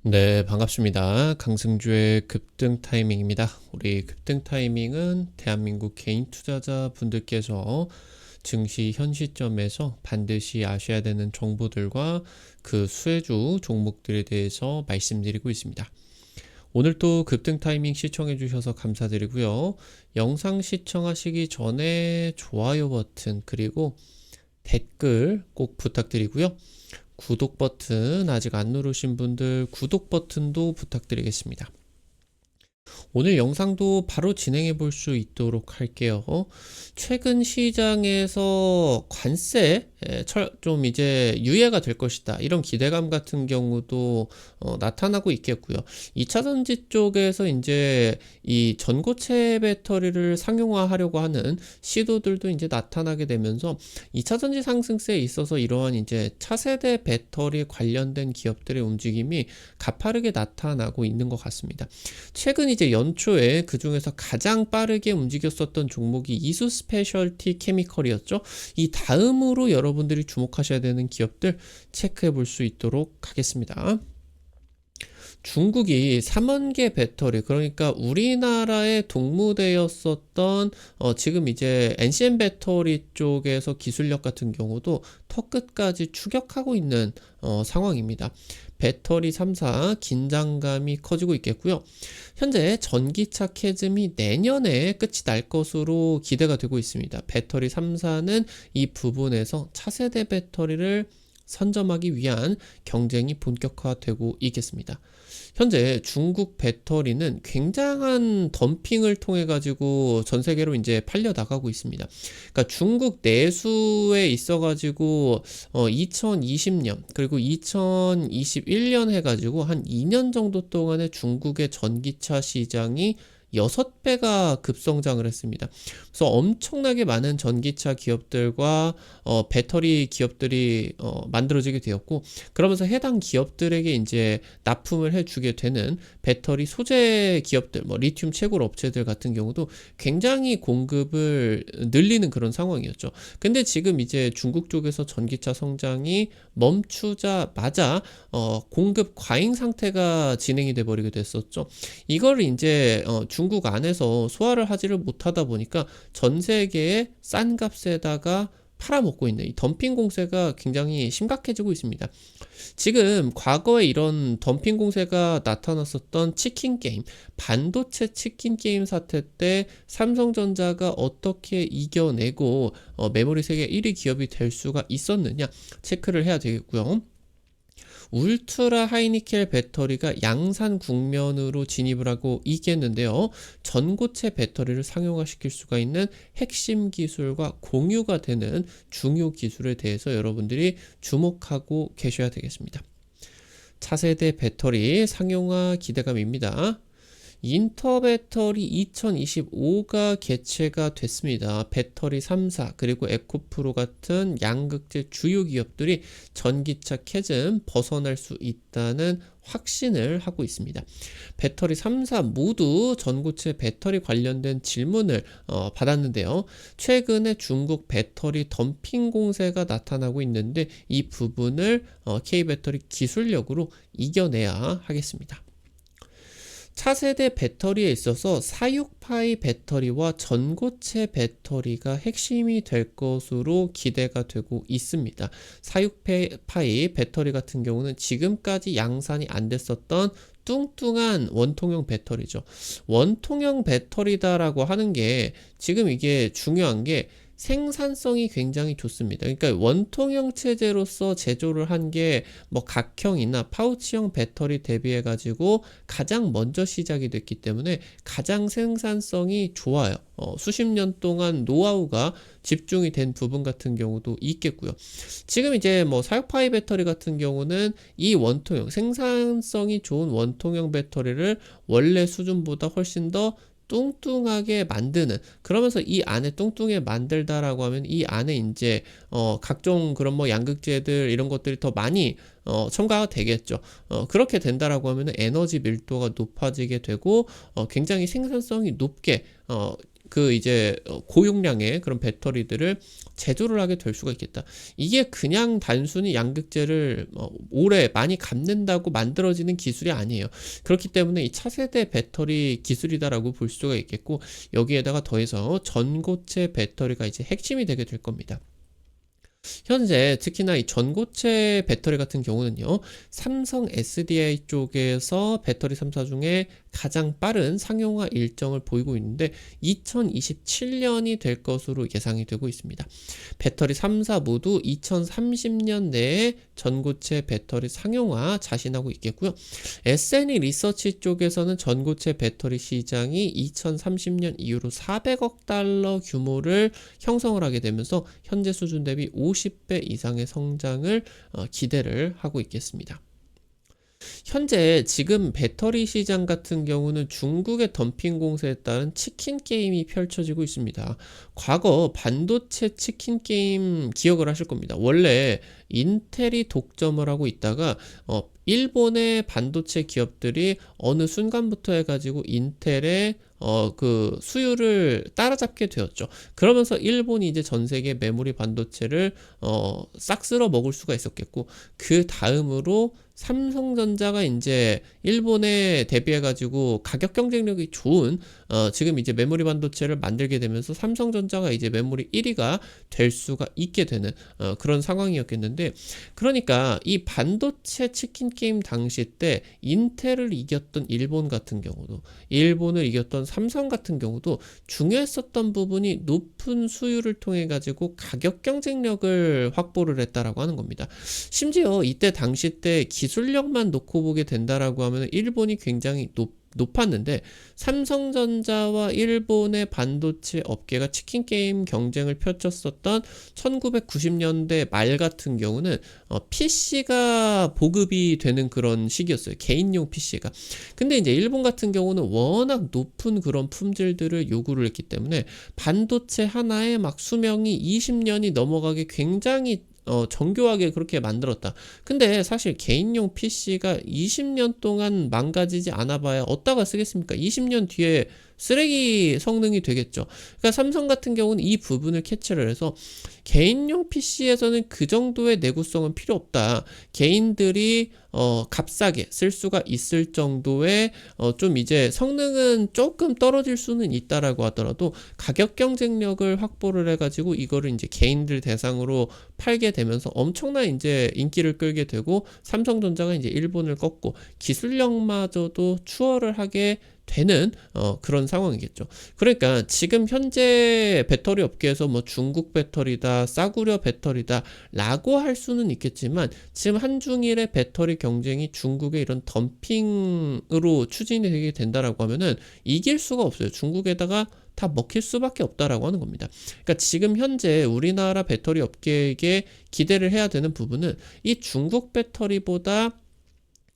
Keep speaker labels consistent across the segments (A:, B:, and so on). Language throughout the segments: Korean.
A: 네, 반갑습니다. 강승주의 급등 타이밍입니다. 우리 급등 타이밍은 대한민국 개인 투자자 분들께서 증시 현 시점에서 반드시 아셔야 되는 정보들과 그 수혜주 종목들에 대해서 말씀드리고 있습니다. 오늘 또 급등 타이밍 시청해 주셔서 감사드리고요. 영상 시청하시기 전에 좋아요 버튼 그리고 댓글 꼭 부탁드리고요. 구독 버튼 아직 안 누르신 분들 구독 버튼도 부탁드리겠습니다. 오늘 영상도 바로 진행해 볼 수 있도록 할게요. 최근 시장에서 관세 좀 이제 유예가 될 것이다. 이런 기대감 같은 경우도 나타나고 있겠고요. 2차 전지 쪽에서 이제 이 전고체 배터리를 상용화하려고 하는 시도들도 이제 나타나게 되면서 2차 전지 상승세에 있어서 이러한 이제 차세대 배터리 관련된 기업들의 움직임이 가파르게 나타나고 있는 것 같습니다. 최근 이제 연초에 그 중에서 가장 빠르게 움직였었던 종목이 이수 스페셜티 케미컬이었죠. 이 다음으로 여러분들이 주목하셔야 되는 기업들 체크해 볼 수 있도록 하겠습니다. 중국이 3원계 배터리, 그러니까 우리나라에 동무되었었던 지금 이제 NCM 배터리 쪽에서 기술력 같은 경우도 턱끝까지 추격하고 있는 상황입니다. 배터리 3사 긴장감이 커지고 있겠고요. 현재 전기차 캐즘이 내년에 끝이 날 것으로 기대가 되고 있습니다. 배터리 3사는 이 부분에서 차세대 배터리를 선점하기 위한 경쟁이 본격화되고 있겠습니다. 현재 중국 배터리는 굉장한 덤핑을 통해 가지고 전 세계로 이제 팔려 나가고 있습니다. 그러니까 중국 내수에 있어 가지고 2020년 그리고 2021년 해 가지고 한 2년 정도 동안에 중국의 전기차 시장이 6배가 급성장을 했습니다. 그래서 엄청나게 많은 전기차 기업들과 배터리 기업들이 만들어지게 되었고, 그러면서 해당 기업들에게 이제 납품을 해주게 되는 배터리 소재 기업들, 뭐 리튬 채굴 업체들 같은 경우도 굉장히 공급을 늘리는 그런 상황이었죠. 근데 지금 이제 중국 쪽에서 전기차 성장이 멈추자마자 공급 과잉 상태가 진행이 돼 버리게 됐었죠. 이걸 이제 중국 안에서 소화를 하지를 못하다 보니까 전 세계에 싼 값에다가 팔아먹고 있는 이 덤핑 공세가 굉장히 심각해지고 있습니다. 지금 과거에 이런 덤핑 공세가 나타났었던 치킨 게임, 반도체 치킨 게임 사태 때 삼성전자가 어떻게 이겨내고 메모리 세계 1위 기업이 될 수가 있었느냐 체크를 해야 되겠고요. 울트라 하이니켈 배터리가 양산 국면으로 진입을 하고 있겠는데요. 전고체 배터리를 상용화시킬 수가 있는 핵심 기술과 공유가 되는 중요 기술에 대해서 여러분들이 주목하고 계셔야 되겠습니다. 차세대 배터리 상용화 기대감입니다. 인터배터리 2025가 개최가 됐습니다. 배터리 3사 그리고 에코프로 같은 양극재 주요 기업들이 전기차 캐즘 벗어날 수 있다는 확신을 하고 있습니다. 배터리 3사 모두 전고체 배터리 관련된 질문을 받았는데요. 최근에 중국 배터리 덤핑 공세가 나타나고 있는데 이 부분을 K배터리 기술력으로 이겨내야 하겠습니다. 차세대 배터리에 있어서 사육파이 배터리와 전고체 배터리가 핵심이 될 것으로 기대가 되고 있습니다. 사육파이 배터리 같은 경우는 지금까지 양산이 안 됐었던 뚱뚱한 원통형 배터리죠. 원통형 배터리다라고 하는 게 지금 이게 중요한 게 생산성이 굉장히 좋습니다. 그러니까 원통형 체제로서 제조를 한 게 뭐 각형이나 파우치형 배터리 대비해 가지고 가장 먼저 시작이 됐기 때문에 가장 생산성이 좋아요. 수십 년 동안 노하우가 집중이 된 부분 같은 경우도 있겠고요. 지금 이제 뭐 사육파이 배터리 같은 경우는 이 원통형 생산성이 좋은 원통형 배터리를 원래 수준보다 훨씬 더 뚱뚱하게 만드는, 그러면서 이 안에 뚱뚱하게 만들다라고 하면 이 안에 이제 각종 그런 뭐 양극재들 이런 것들이 더 많이 첨가가 되겠죠. 그렇게 된다라고 하면 에너지 밀도가 높아지게 되고 굉장히 생산성이 높게 그 이제 고용량의 그런 배터리들을 제조를 하게 될 수가 있겠다. 이게 그냥 단순히 양극재를 오래 많이 감는다고 만들어지는 기술이 아니에요. 그렇기 때문에 이 차세대 배터리 기술이다라고 볼 수가 있겠고, 여기에다가 더해서 전고체 배터리가 이제 핵심이 되게 될 겁니다. 현재 특히나 이 전고체 배터리 같은 경우는요, 삼성 SDI 쪽에서 배터리 3사 중에 가장 빠른 상용화 일정을 보이고 있는데 2027년이 될 것으로 예상이 되고 있습니다. 배터리 3사 모두 2030년 내에 전고체 배터리 상용화 자신하고 있겠고요. S&E 리서치 쪽에서는 전고체 배터리 시장이 2030년 이후로 400억 달러 규모를 형성을 하게 되면서 현재 수준 대비 50배 이상의 성장을 기대를 하고 있겠습니다. 현재 지금 배터리 시장 같은 경우는 중국의 덤핑 공세에 따른 치킨 게임이 펼쳐지고 있습니다. 과거 반도체 치킨 게임 기억을 하실 겁니다. 원래 인텔이 독점을 하고 있다가 일본의 반도체 기업들이 어느 순간부터 해가지고 인텔의 그 수요를 따라잡게 되었죠. 그러면서 일본이 이제 전 세계 메모리 반도체를 싹 쓸어 먹을 수가 있었겠고, 그 다음으로 삼성전자가 이제 일본에 대비해가지고 가격 경쟁력이 좋은 지금 이제 메모리 반도체를 만들게 되면서 삼성전자가 이제 메모리 1위가 될 수가 있게 되는 그런 상황이었겠는데, 그러니까 이 반도체 치킨 게임 당시 때 인텔을 이겼던 일본 같은 경우도, 일본을 이겼던 삼성 같은 경우도 중요했었던 부분이 높은 수요를 통해 가지고 가격 경쟁력을 확보를 했다라고 하는 겁니다. 심지어 이때 당시 때 기술력만 놓고 보게 된다라고 하면 일본이 굉장히 높았는데, 삼성전자와 일본의 반도체 업계가 치킨 게임 경쟁을 펼쳤었던 1990년대 말 같은 경우는 PC가 보급이 되는 그런 시기였어요. 개인용 PC가. 근데 이제 일본 같은 경우는 워낙 높은 그런 품질들을 요구를 했기 때문에 반도체 하나에 막 수명이 20년이 넘어가게 굉장히 정교하게 그렇게 만들었다. 근데 사실 개인용 PC가 20년 동안 망가지지 않아봐야 어디다가 쓰겠습니까? 20년 뒤에 쓰레기 성능이 되겠죠. 그러니까 삼성 같은 경우는 이 부분을 캐치를 해서 개인용 PC에서는 그 정도의 내구성은 필요 없다. 개인들이 값싸게 쓸 수가 있을 정도의 좀 이제 성능은 조금 떨어질 수는 있다라고 하더라도 가격 경쟁력을 확보를 해가지고 이거를 이제 개인들 대상으로 팔게 되면서 엄청난 이제 인기를 끌게 되고, 삼성전자가 이제 일본을 꺾고 기술력마저도 추월을 하게 되는 그런 상황이겠죠. 그러니까 지금 현재 배터리 업계에서 뭐 중국 배터리다, 싸구려 배터리다 라고 할 수는 있겠지만, 지금 한중일의 배터리 경쟁이 중국의 이런 덤핑으로 추진이 되게 된다라고 하면은 이길 수가 없어요. 중국에다가 다 먹힐 수밖에 없다라고 하는 겁니다. 그러니까 지금 현재 우리나라 배터리 업계에게 기대를 해야 되는 부분은 이 중국 배터리보다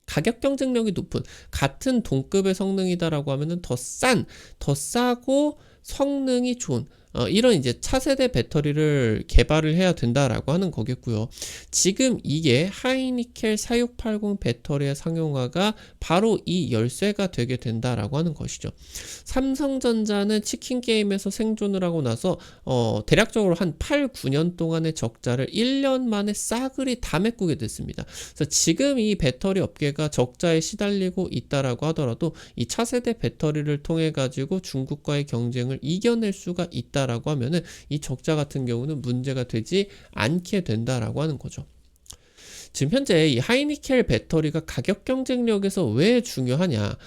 A: 가격 경쟁력이 높은 같은 동급의 성능이다라고 하면은 더 싸고 성능이 좋은 이런 이제 차세대 배터리를 개발을 해야 된다라고 하는 거겠고요. 지금 이게 하이니켈 4680 배터리의 상용화가 바로 이 열쇠가 되게 된다라고 하는 것이죠. 삼성전자는 치킨 게임에서 생존을 하고 나서 대략적으로 한 8, 9년 동안의 적자를 1년 만에 싸그리 다 메꾸게 됐습니다. 그래서 지금 이 배터리 업계가 적자에 시달리고 있다라고 하더라도 이 차세대 배터리를 통해 가지고 중국과의 경쟁을 이겨낼 수가 있다 라고 하면은 이 적자 같은 경우는 문제가 되지 않게 된다라고 하는 거죠. 지금 현재 이 하이니켈 배터리가 가격 경쟁력에서 왜 중요하냐?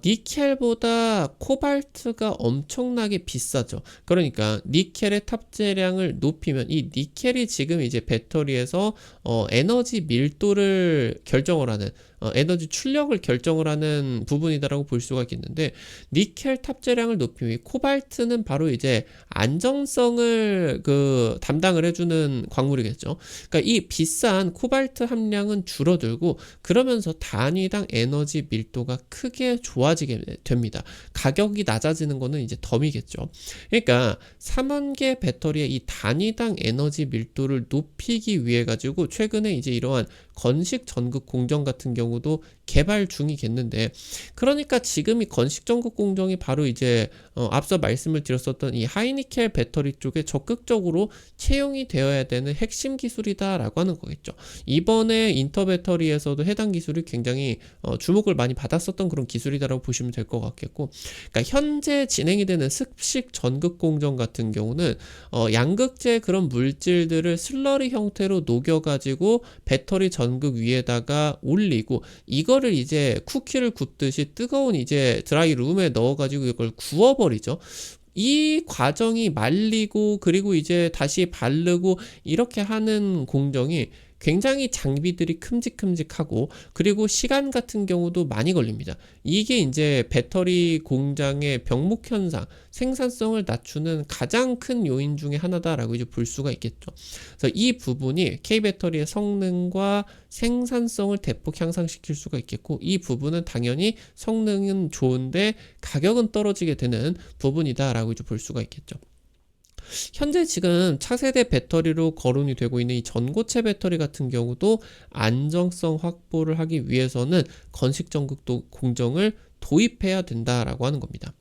A: 니켈보다 코발트가 엄청나게 비싸죠. 그러니까 니켈의 탑재량을 높이면 이 니켈이 지금 이제 배터리에서 에너지 밀도를 결정을 하는 에너지 출력을 결정을 하는 부분이다라고 볼 수가 있겠는데, 니켈 탑재량을 높이면 코발트는 바로 이제 안정성을 담당을 해주는 광물이겠죠. 그러니까 이 비싼 코발트 함량은 줄어들고, 그러면서 단위당 에너지 밀도가 크게 좋아지게 됩니다. 가격이 낮아지는 거는 이제 덤이겠죠. 그러니까 3원계 배터리의 이 단위당 에너지 밀도를 높이기 위해 가지고 최근에 이제 이러한 건식 전극 공정 같은 경우 경우도 개발 중이겠는데, 그러니까 지금 이 건식전극 공정이 바로 이제 앞서 말씀을 드렸었던 이 하이니켈 배터리 쪽에 적극적으로 채용이 되어야 되는 핵심 기술이다라고 하는 거겠죠. 이번에 인터 배터리에서도 해당 기술이 굉장히 주목을 많이 받았었던 그런 기술이다라고 보시면 될 것 같겠고, 그러니까 현재 진행이 되는 습식 전극 공정 같은 경우는 양극재 그런 물질들을 슬러리 형태로 녹여가지고 배터리 전극 위에다가 올리고, 이거를 이제 쿠키를 굽듯이 뜨거운 이제 드라이 룸에 넣어가지고 이걸 구워버리죠. 이 과정이 말리고 그리고 이제 다시 바르고 이렇게 하는 공정이 굉장히 장비들이 큼직큼직하고, 그리고 시간 같은 경우도 많이 걸립니다. 이게 이제 배터리 공장의 병목 현상, 생산성을 낮추는 가장 큰 요인 중에 하나다라고 이제 볼 수가 있겠죠. 그래서 이 부분이 K배터리의 성능과 생산성을 대폭 향상시킬 수가 있겠고, 이 부분은 당연히 성능은 좋은데 가격은 떨어지게 되는 부분이다라고 이제 볼 수가 있겠죠. 현재 지금 차세대 배터리로 거론이 되고 있는 이 전고체 배터리 같은 경우도 안정성 확보를 하기 위해서는 건식전극 공정을 도입해야 된다라고 하는 겁니다.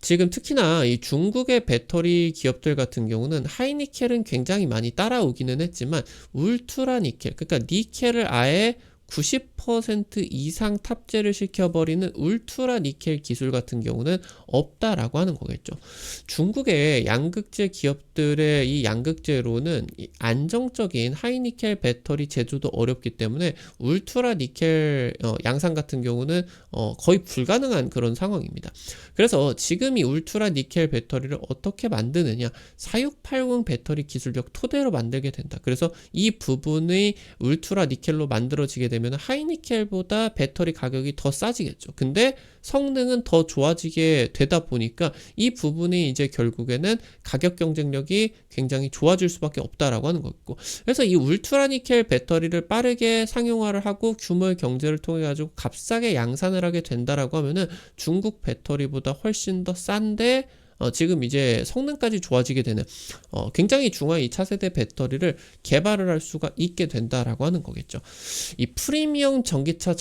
A: 지금 특히나 이 중국의 배터리 기업들 같은 경우는 하이니켈은 굉장히 많이 따라오기는 했지만, 울트라 니켈, 그러니까 니켈을 아예 90% 이상 탑재를 시켜버리는 울트라 니켈 기술 같은 경우는 없다라고 하는 거겠죠. 중국의 양극재 기업들의 이 양극재로는 이 안정적인 하이니켈 배터리 제조도 어렵기 때문에 울트라 니켈 양산 같은 경우는 거의 불가능한 그런 상황입니다. 그래서 지금 이 울트라 니켈 배터리를 어떻게 만드느냐, 4680 배터리 기술력 토대로 만들게 된다. 그래서 이 부분의 울트라 니켈로 만들어지게 되면 하이니켈보다 배터리 가격이 더 싸지겠죠. 근데 성능은 더 좋아지게 되다 보니까 이 부분이 이제 결국에는 가격 경쟁력이 굉장히 좋아질 수밖에 없다라고 하는 거고, 그래서 이 울트라 니켈 배터리를 빠르게 상용화를 하고 규모의 경제를 통해 가지고 값싸게 양산을 하게 된다라고 하면은 중국 배터리보다 훨씬 더 싼데 지금 이제 성능까지 좋아지게 되는 굉장히 중요한 이 차세대 배터리를 개발을 할 수가 있게 된다라고 하는 거겠죠. 이 프리미엄 전기차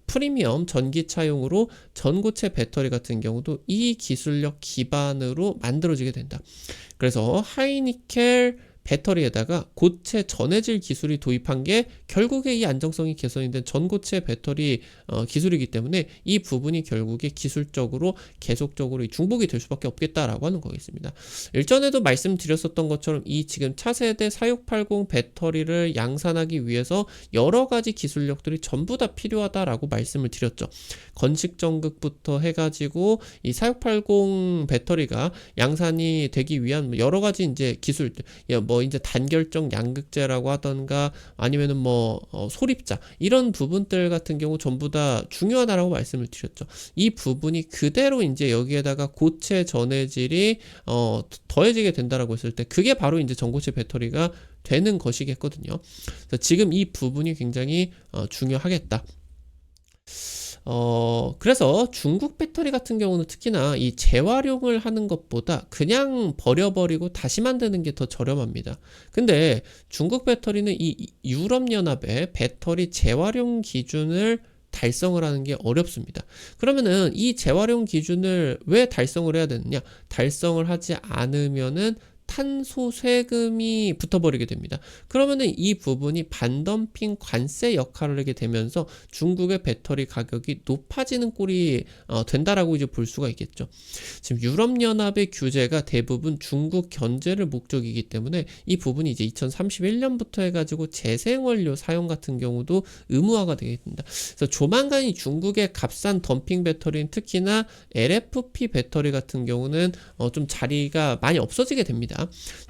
A: 프리미엄 전기차용으로 전고체 배터리 같은 경우도 이 기술력 기반으로 만들어지게 된다. 그래서 하이니켈 배터리에다가 고체 전해질 기술이 도입한 게 결국에 이 안정성이 개선이 된 전고체 배터리 기술이기 때문에 이 부분이 결국에 기술적으로 계속적으로 중복이 될 수밖에 없겠다라고 하는 거겠습니다. 일전에도 말씀드렸었던 것처럼 이 지금 차세대 4680 배터리를 양산하기 위해서 여러 가지 기술력들이 전부 다 필요하다라고 말씀을 드렸죠. 건식전극부터 해가지고 이 4680 배터리가 양산이 되기 위한 여러 가지 이제 기술들, 뭐 이제 단결적 양극재라고 하던가 아니면은 뭐 소립자, 이런 부분들 같은 경우 전부 다 중요하다라고 말씀을 드렸죠. 이 부분이 그대로 이제 여기에다가 고체 전해질이 더해지게 된다라고 했을 때 그게 바로 이제 전고체 배터리가 되는 것이겠거든요. 그래서 지금 이 부분이 굉장히 중요하겠다. 그래서 중국 배터리 같은 경우는 특히나 이 재활용을 하는 것보다 그냥 버려버리고 다시 만드는 게 더 저렴합니다. 근데 중국 배터리는 이 유럽연합의 배터리 재활용 기준을 달성을 하는 게 어렵습니다. 그러면은 이 재활용 기준을 왜 달성을 해야 되느냐? 달성을 하지 않으면은 탄소 세금이 붙어버리게 됩니다. 그러면은 이 부분이 반덤핑 관세 역할을 하게 되면서 중국의 배터리 가격이 높아지는 꼴이 된다라고 이제 볼 수가 있겠죠. 지금 유럽연합의 규제가 대부분 중국 견제를 목적이기 때문에 이 부분이 이제 2031년부터 해가지고 재생원료 사용 같은 경우도 의무화가 되게 됩니다. 그래서 조만간 이 중국의 값싼 덤핑 배터리는 특히나 LFP 배터리 같은 경우는 좀 자리가 많이 없어지게 됩니다.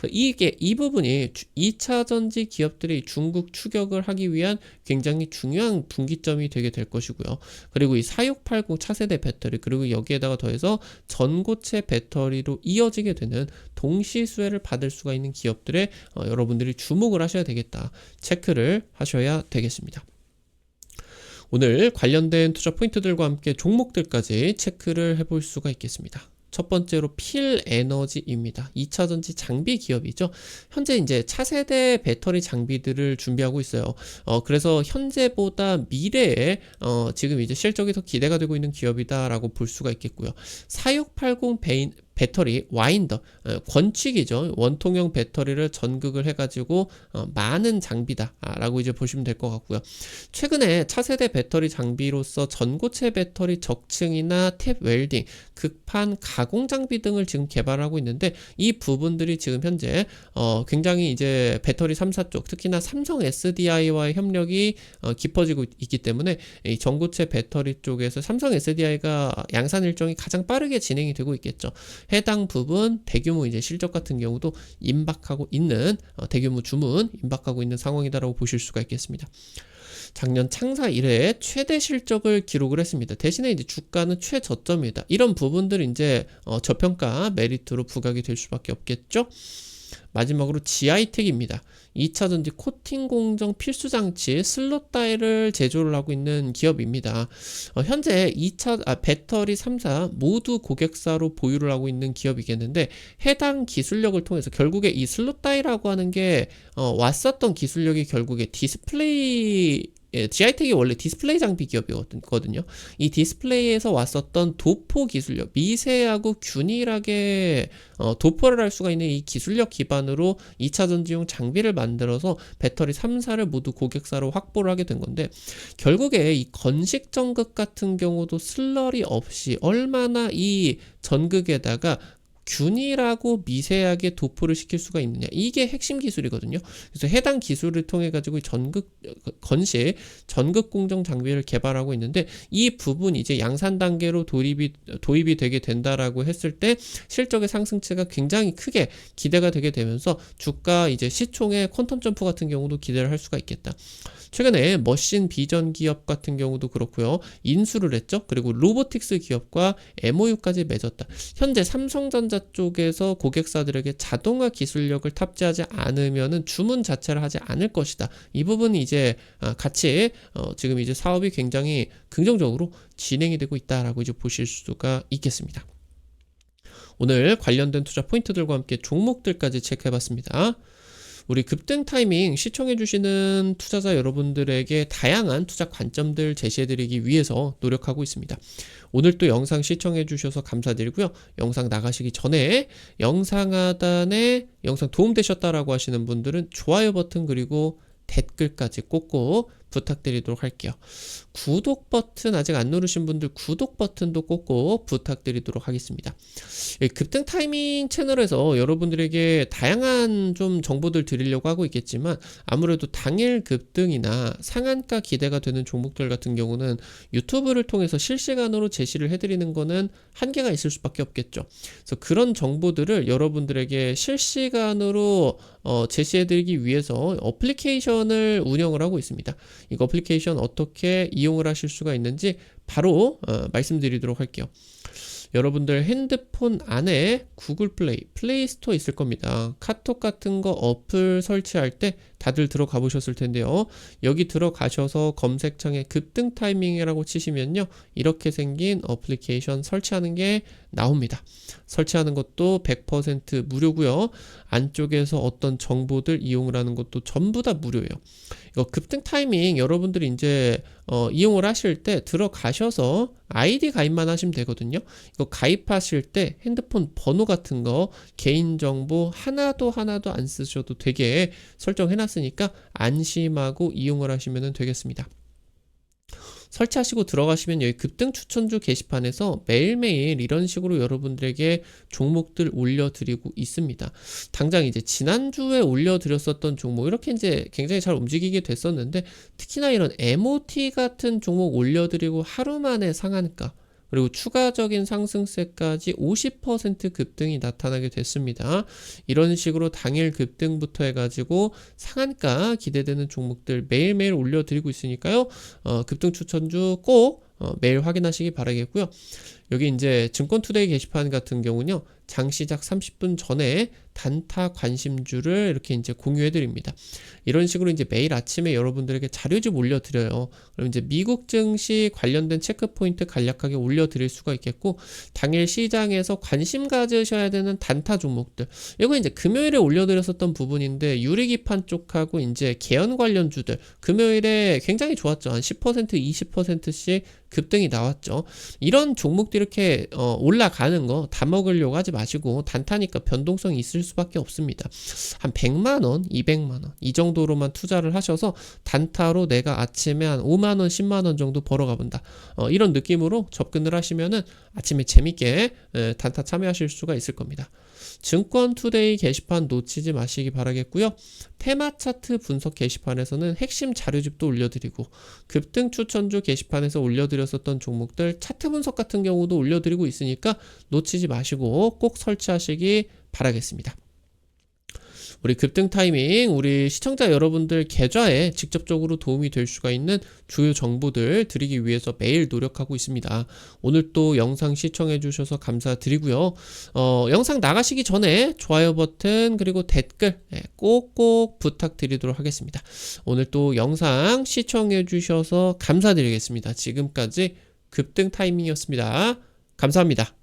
A: 이 부분이 2차 전지 기업들이 중국 추격을 하기 위한 굉장히 중요한 분기점이 되게 될 것이고요. 그리고 이 4680 차세대 배터리, 그리고 여기에다가 더해서 전고체 배터리로 이어지게 되는 동시 수혜를 받을 수가 있는 기업들에 여러분들이 주목을 하셔야 되겠다. 체크를 하셔야 되겠습니다. 오늘 관련된 투자 포인트들과 함께 종목들까지 체크를 해볼 수가 있겠습니다. 첫 번째로 필에너지입니다. 2차전지 장비 기업이죠. 현재 이제 차세대 배터리 장비들을 준비하고 있어요. 그래서 현재보다 미래에 지금 이제 실적이 더 기대가 되고 있는 기업이다라고 볼 수가 있겠고요. 4680 배터리 와인더 권칙이죠. 원통형 배터리를 전극을 해가지고 많은 장비다라고 이제 보시면 될 것 같고요. 최근에 차세대 배터리 장비로서 전고체 배터리 적층이나 탭 웰딩, 극판 가공 장비 등을 지금 개발하고 있는데 이 부분들이 지금 현재 굉장히 이제 배터리 3사 쪽 특히나 삼성 SDI와의 협력이 깊어지고 있기 때문에 이 전고체 배터리 쪽에서 삼성 SDI가 양산 일정이 가장 빠르게 진행이 되고 있겠죠. 해당 부분 대규모 이제 실적 같은 경우도 임박하고 있는 대규모 주문 임박하고 있는 상황이다라고 보실 수가 있겠습니다. 작년 창사 이래 최대 실적을 기록을 했습니다. 대신에 이제 주가는 최저점이다. 이런 부분들 이제 저평가 메리트로 부각이 될 수밖에 없겠죠. 마지막으로 GI텍입니다. 2차전지 코팅 공정 필수 장치 슬롯 다이를 제조를 하고 있는 기업입니다. 현재 배터리 3사 모두 고객사로 보유를 하고 있는 기업이겠는데 해당 기술력을 통해서 결국에 이 슬롯 다이라고 하는 게 왔었던 기술력이 결국에 디스플레이 GI텍이 원래 디스플레이 장비 기업이거든요. 이 디스플레이에서 왔었던 도포 기술력, 미세하고 균일하게 도포를 할 수가 있는 이 기술력 기반으로 2차전지용 장비를 만들어서 배터리 3사를 모두 고객사로 확보를 하게 된 건데 결국에 이 건식 전극 같은 경우도 슬러리 없이 얼마나 이 전극에다가 균일하고 미세하게 도포를 시킬 수가 있느냐, 이게 핵심 기술이거든요. 그래서 해당 기술을 통해 가지고 건식 전극 공정 장비를 개발하고 있는데 이 부분이 이제 양산 단계로 도입이 되게 된다라고 했을 때 실적의 상승치가 굉장히 크게 기대가 되게 되면서 주가 이제 시총의 퀀텀 점프 같은 경우도 기대를 할 수가 있겠다. 최근에 머신 비전 기업 같은 경우도 그렇고요. 인수를 했죠. 그리고 로보틱스 기업과 MOU까지 맺었다. 현재 삼성전자 쪽에서 고객사들에게 자동화 기술력을 탑재하지 않으면은 주문 자체를 하지 않을 것이다. 이 부분이 이제 같이 지금 이제 사업이 굉장히 긍정적으로 진행이 되고 있다라고 이제 보실 수가 있겠습니다. 오늘 관련된 투자 포인트들과 함께 종목들까지 체크해봤습니다. 우리 급등 타이밍 시청해주시는 투자자 여러분들에게 다양한 투자 관점들 제시해드리기 위해서 노력하고 있습니다. 오늘 또 영상 시청해주셔서 감사드리고요. 영상 나가시기 전에 영상 하단에 영상 도움되셨다라고 하시는 분들은 좋아요 버튼 그리고 댓글까지 꼭꼭 부탁드리도록 할게요. 구독 버튼 아직 안 누르신 분들 구독 버튼도 꼭꼭 부탁드리도록 하겠습니다. 급등 타이밍 채널에서 여러분들에게 다양한 좀 정보들 드리려고 하고 있겠지만 아무래도 당일 급등이나 상한가 기대가 되는 종목들 같은 경우는 유튜브를 통해서 실시간으로 제시를 해드리는 거는 한계가 있을 수밖에 없겠죠. 그래서 그런 정보들을 여러분들에게 실시간으로 제시해드리기 위해서 어플리케이션을 운영을 하고 있습니다. 이거 어플리케이션 어떻게 이용을 하실 수가 있는지 바로 말씀드리도록 할게요. 여러분들 핸드폰 안에 구글 플레이 스토어 있을 겁니다. 카톡 같은 거 어플 설치할 때 다들 들어가 보셨을 텐데요. 여기 들어가셔서 검색창에 급등 타이밍이라고 치시면요. 이렇게 생긴 어플리케이션 설치하는 게 나옵니다. 설치하는 것도 100% 무료고요. 안쪽에서 어떤 정보들 이용을 하는 것도 전부 다 무료예요. 이거 급등 타이밍 여러분들이 이제 이용을 하실 때 들어가셔서 아이디 가입만 하시면 되거든요. 이거 가입하실 때 핸드폰 번호 같은 거 개인정보 하나도 안 쓰셔도 되게 설정해놨으니까 안심하고 이용을 하시면 되겠습니다. 설치하시고 들어가시면 여기 급등 추천주 게시판에서 매일매일 이런 식으로 여러분들에게 종목들 올려드리고 있습니다. 당장 이제 지난주에 올려드렸었던 종목 이렇게 이제 굉장히 잘 움직이게 됐었는데 특히나 이런 MOT 같은 종목 올려드리고 하루 만에 상한가 그리고 추가적인 상승세까지 50% 급등이 나타나게 됐습니다. 이런 식으로 당일 급등부터 해가지고 상한가 기대되는 종목들 매일매일 올려드리고 있으니까요. 급등 추천주 꼭 매일 확인하시기 바라겠고요. 여기 이제 증권투데이 게시판 같은 경우는요, 장 시작 30분 전에 단타 관심주를 이렇게 이제 공유해 드립니다. 이런 식으로 이제 매일 아침에 여러분들에게 자료집 올려드려요. 그럼 이제 미국 증시 관련된 체크포인트 간략하게 올려드릴 수가 있겠고, 당일 시장에서 관심 가지셔야 되는 단타 종목들. 이거 이제 금요일에 올려드렸었던 부분인데, 유리기판 쪽하고 이제 개연 관련주들. 금요일에 굉장히 좋았죠. 한 10%, 20%씩 급등이 나왔죠. 이런 종목들 이렇게 올라가는 거 다 먹으려고 하지 마시고, 단타니까 변동성이 있을 수밖에 없습니다. 한 100만원, 200만원 이 정도로만 투자를 하셔서 단타로 내가 아침에 한 5만원, 10만원 정도 벌어가 본다. 이런 느낌으로 접근을 하시면은 아침에 재밌게 단타 참여하실 수가 있을 겁니다. 증권투데이 게시판 놓치지 마시기 바라겠고요. 테마 차트 분석 게시판에서는 핵심 자료집도 올려드리고, 급등 추천주 게시판에서 올려드렸었던 종목들 차트 분석 같은 경우도 올려드리고 있으니까 놓치지 마시고 꼭 설치하시기 바라겠습니다. 우리 급등 타이밍, 우리 시청자 여러분들 계좌에 직접적으로 도움이 될 수가 있는 주요 정보들 드리기 위해서 매일 노력하고 있습니다. 오늘 또 영상 시청해 주셔서 감사드리고요. 영상 나가시기 전에 좋아요 버튼 그리고 댓글 꼭꼭 부탁드리도록 하겠습니다. 오늘 또 영상 시청해 주셔서 감사드리겠습니다. 지금까지 급등 타이밍이었습니다. 감사합니다.